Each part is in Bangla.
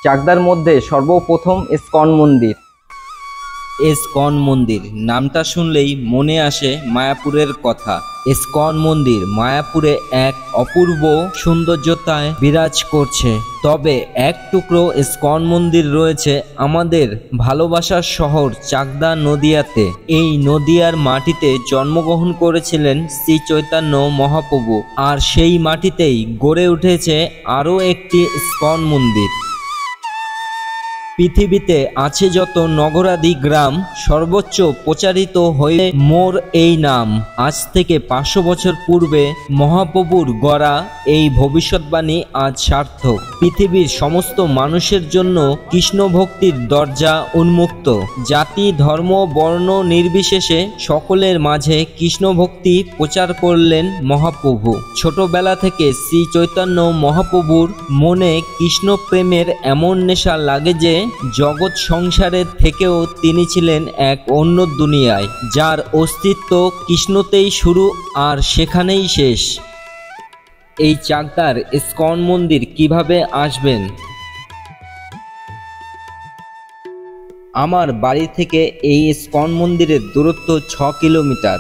চাকদার মধ্যে সর্বপ্রথম ইসকন মন্দির। ইসকন মন্দির নামটা শুনলেই মনে আসে মায়াপুরের কথা। ইসকন মন্দির মায়াপুরে এক অপূর্ব সৌন্দর্যতায় বিরাজ করছে। তবে এক টুকরো ইসকন মন্দির রয়েছে আমাদের ভালোবাসার শহর চাকদা নদিয়াতে। এই নদিয়ার মাটিতে জন্মগ্রহণ করেছিলেন শ্রী চৈতন্য মহাপ্রভু, আর সেই মাটিতেই গড়ে উঠেছে আরও একটি ইসকন মন্দির। পৃথিবীতে আছে যত নগরাদি গ্রাম, সর্বোচ্চ প্রচারিত হয়ে মোর এই নাম। আজ থেকে 500 বছর পূর্বে মহাপ্রভুর গড়া এই ভবিষ্যৎবাণী আজ সার্থক। পৃথিবীর সমস্ত মানুষের জন্য কৃষ্ণ ভক্তির দরজা উন্মুক্ত। জাতি ধর্ম বর্ণ নির্বিশেষে সকলের মাঝে কৃষ্ণ ভক্তি প্রচার করলেন মহাপ্রভু। ছোটবেলা থেকে শ্রী চৈতন্য মহাপ্রভুর মনে কৃষ্ণ প্রেমের এমন নেশা লাগে যে জগৎ সংসারের থেকেও তিনি ছিলেন এক অন্য দুনিয়ায়, যার অস্তিত্ব কৃষ্ণতেই শুরু আর সেখানেই শেষ। এই চাকদার ইসকন মন্দির কিভাবে আসবেন? আমার বাড়ি থেকে এই ইসকন মন্দিরের দূরত্ব 6 কিলোমিটার।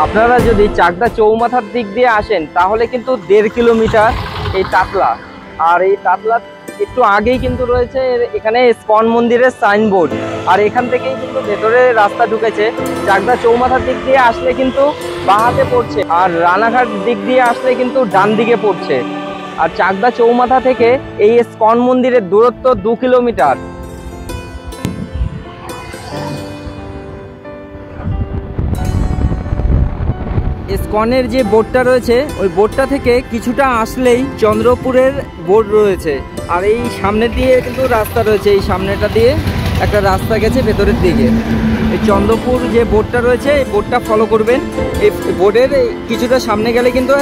আপনারা যদি চাকদা চৌমাথার দিক দিয়ে আসেন তাহলে কিন্তু 1.5 কিলোমিটার এই তাতলা, আর এই তাতলা একটু আগেই কিন্তু রয়েছে এখানে ইসকন মন্দিরের সাইনবোর্ড, আর এখান থেকেই কিন্তু ভেতরে রাস্তা ঢুকেছে। চাকদা চৌমাথার দিক দিয়ে আসলে কিন্তু বাঁ হাতে পড়ছে, আর রানাঘাট দিক দিয়ে আসলে কিন্তু ডান দিকে পড়ছে। আর চাকদা চৌমাথা থেকে এই ইসকন মন্দিরের দূরত্ব 2 কিলোমিটার। ইসকনের যে বোর্ডটা রয়েছে ওই বোর্ডটা থেকে কিছুটা আসলেই চন্দ্রপুরের বোর্ড রয়েছে, আর এই সামনে দিয়ে কিন্তু রাস্তা রয়েছে। এই সামনেটা দিয়ে একটা রাস্তা গেছে ভেতরের দিকে। এই চন্দ্রপুর যে বোর্ডটা রয়েছে এই বোর্ডটা ফলো করবেন। এই বোর্ডের কিছুটা সামনে গেলে কিন্তু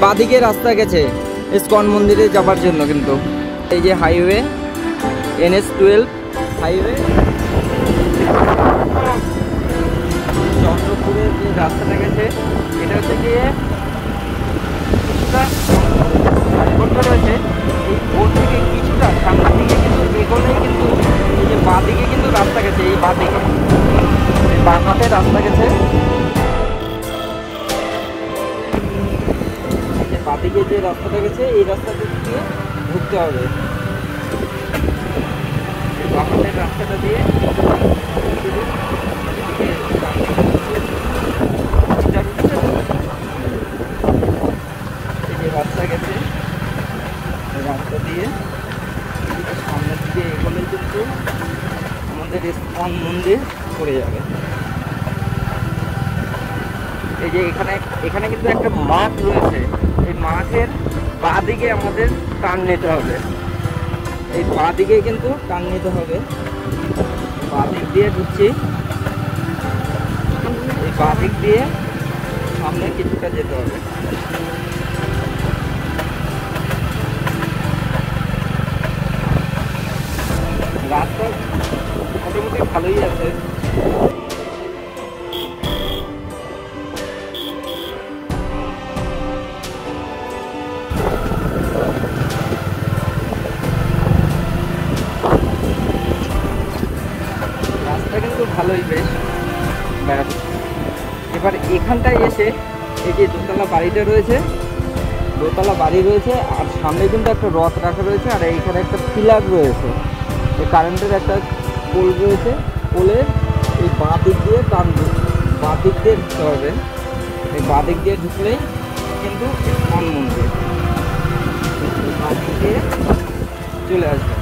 বাঁদিকে রাস্তা গেছে ইসকন মন্দিরে যাবার জন্য। কিন্তু এই যে হাইওয়ে NH-12 হাইওয়ে, চন্দ্রপুরের যে রাস্তাটা গেছে এটা হচ্ছে গিয়ে কিছুটা বোর্ডটা রয়েছে। এই বোর্ড থেকে কিছুটা সামনের দিকে কিন্তু এগোলেই কিন্তু এই যে বাঁ দিকে কিন্তু রাস্তা গেছে। এই বাঁ দিকে বাঁ হাতে রাস্তা গেছে। এই যে বাঁ দিকে যে রাস্তাটা গেছে এই রাস্তা দিয়ে ঢুকতে হবে। বাঁ হাতের রাস্তা রাস্তাটা দিয়ে এই যে রাস্তা গেছে, রাস্তা দিয়ে সামনের দিকে এগোলে কিন্তু আমাদের ইসকন মন্দির পড়ে যাবে। এই যে এখানে কিন্তু একটা মাঠ রয়েছে, এই মাঠের বাঁ দিকে আমাদের টার্ন নিতে হবে। এই বাঁ দিকে কিন্তু টার্ন নিতে হবে, বাঁ দিক দিয়ে ঢুকছি। এই বাঁ দিক দিয়ে সামনে কিছুটা যেতে হবে। রাস্তা মোটামুটি ভালোই আছে। রাস্তা কিন্তু ভালোই বেশ। এবার এখানটায় এসে এই যে দোতলা বাড়িটা রয়েছে, দোতলা বাড়ি রয়েছে, আর সামনে কিন্তু একটা রথ রাখা রয়েছে, আর এইখানে একটা পিলার রয়েছে, এই কারেন্টের একটা পোল রয়েছে। পোলের এই বাঁ দিক দিয়ে বাঁ দিক দিয়ে ঢুকতে হবে। এই বাঁ দিক দিয়ে ঢুকলেই কিন্তু ইসকন মন্দির, বাঁ দিক দিয়ে চলে আসবে।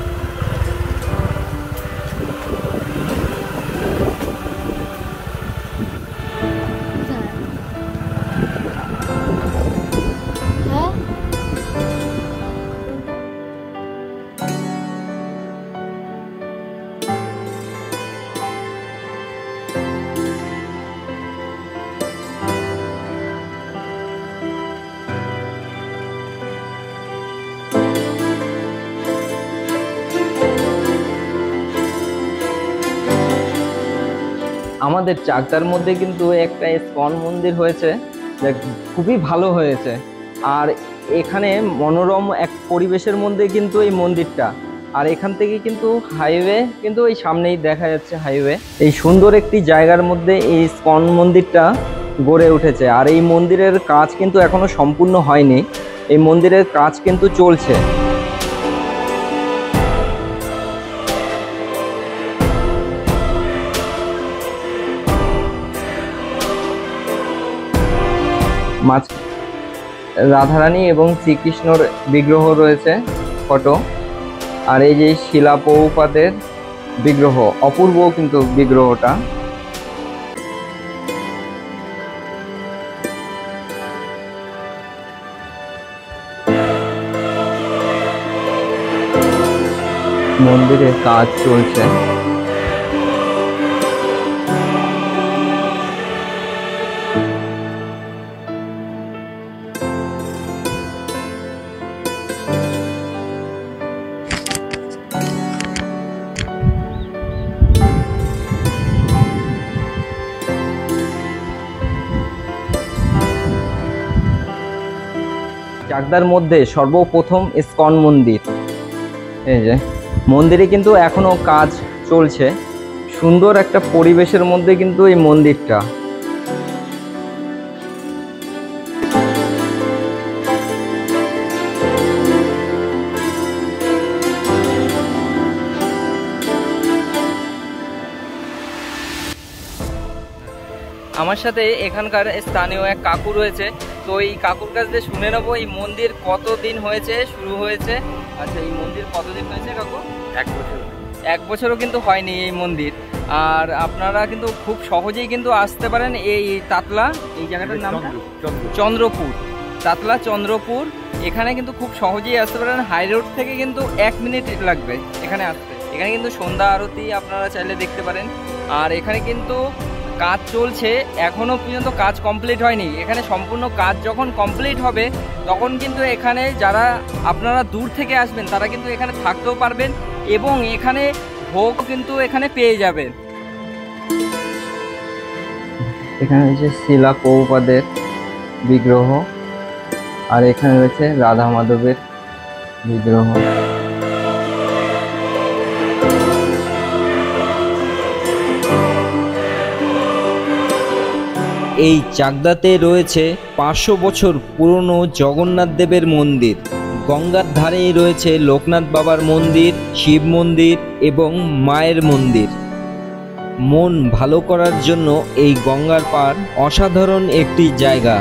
আমাদের চাকদার মধ্যে কিন্তু একটা ইসকন মন্দির হয়েছে, যা খুবই ভালো হয়েছে। আর এখানে মনোরম এক পরিবেশের মধ্যে কিন্তু এই মন্দিরটা, আর এখান থেকে কিন্তু হাইওয়ে কিন্তু এই সামনেই দেখা যাচ্ছে হাইওয়ে। এই সুন্দর একটি জায়গার মধ্যে এই ইসকন মন্দিরটা গড়ে উঠেছে। আর এই মন্দিরের কাজ কিন্তু এখনো সম্পূর্ণ হয়নি, এই মন্দিরের কাজ কিন্তু চলছে। মাঝ রাধারানী এবং শ্রীকৃষ্ণর বিগ্রহ রয়েছে ফটো, আর এই যে শিলা প্রভুপাদের বিগ্রহ, অপূর্ব কিন্তু বিগ্রহটা। মন্দিরের কাজ চলছে। চাকদার মধ্যে সর্বপ্রথম ইসকন মন্দির। এই যে মন্দিরে কিন্তু এখনো কাজ চলছে, সুন্দর একটা পরিবেশের মধ্যে কিন্তু এই মন্দিরটা। আমার সাথে এখানকার স্থানীয় এক কাকু রয়েছে, তো এই কাকুর কাছ থেকে শুনে নেবো এই মন্দির কতদিন হয়েছে শুরু হয়েছে। আচ্ছা, এই মন্দির কতদিন হয়েছে কাকু? 1 বছর। 1 বছরও কিন্তু হয়নি এই মন্দির। আর আপনারা কিন্তু খুব সহজেই কিন্তু আসতে পারেন এই তাতলা, এই জায়গাটার নাম চন্দ্রপুর, তাতলা চন্দ্রপুর। এখানে কিন্তু খুব সহজেই আসতে পারেন, হাই রোড থেকে কিন্তু 1 মিনিট লাগবে এখানে আসতে। এখানে কিন্তু সন্ধ্যা আরতি আপনারা চাইলে দেখতে পারেন। আর এখানে কিন্তু কাজ চলছে, এখনো পর্যন্ত কাজ কমপ্লিট হয়নি। এখানে সম্পূর্ণ কাজ যখন কমপ্লিট হবে তখন কিন্তু এখানে যারা আপনারা দূর থেকে আসবেন তারা কিন্তু এখানে থাকতেও পারবেন, এবং এখানে ভোগ কিন্তু এখানে পেয়ে যাবেন। এখানে হচ্ছে শিলা প্রভুপাদের বিগ্রহ, আর এখানে রয়েছে রাধা মাধবের বিগ্রহ। এই চাকদাতে রয়েছে 500 বছর পুরনো জগন্নাথ দেবের মন্দির। গঙ্গার ধারেই রয়েছে লোকনাথ বাবার মন্দির, শিব মন্দির এবং মায়ের মন্দির। মন ভালো করার জন্য এই গঙ্গার পাড় অসাধারণ একটি জায়গা।